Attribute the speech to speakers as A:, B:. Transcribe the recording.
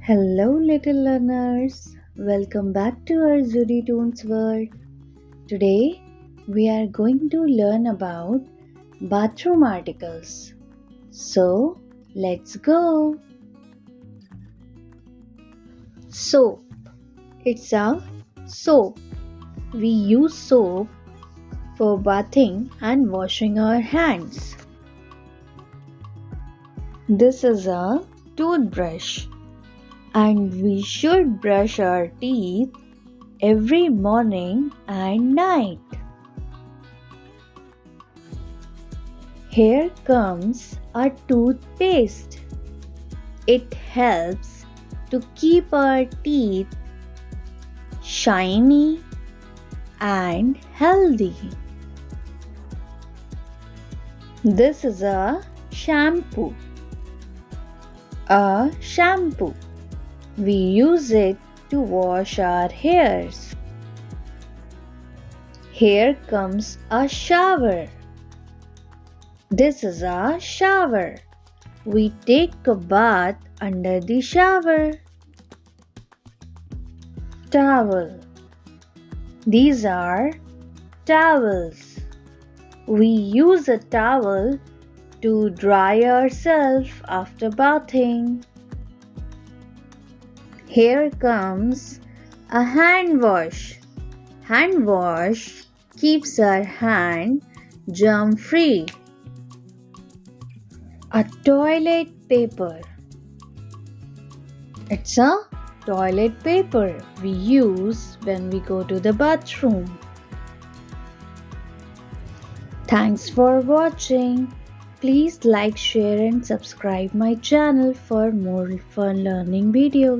A: Hello, little learners. Welcome back to our Zuri Toons world. Today, we are going to learn about bathroom articles. So, let's go. Soap. It's a soap. We use soap for bathing and washing our hands. This is a toothbrush. And we should brush our teeth every morning and night. Here comes a toothpaste. It helps to keep our teeth shiny and healthy. This is a shampoo. A shampoo. We use it to wash our hairs. Here comes a shower. This is a shower. We take a bath under the shower. Towel. These are towels. We use a towel to dry ourselves after bathing. Here comes a hand wash. Hand wash keeps our hand germ free. A toilet paper. It's a toilet paper we use when we go to the bathroom. Thanks for watching. Please like, share and subscribe my channel for more fun learning videos.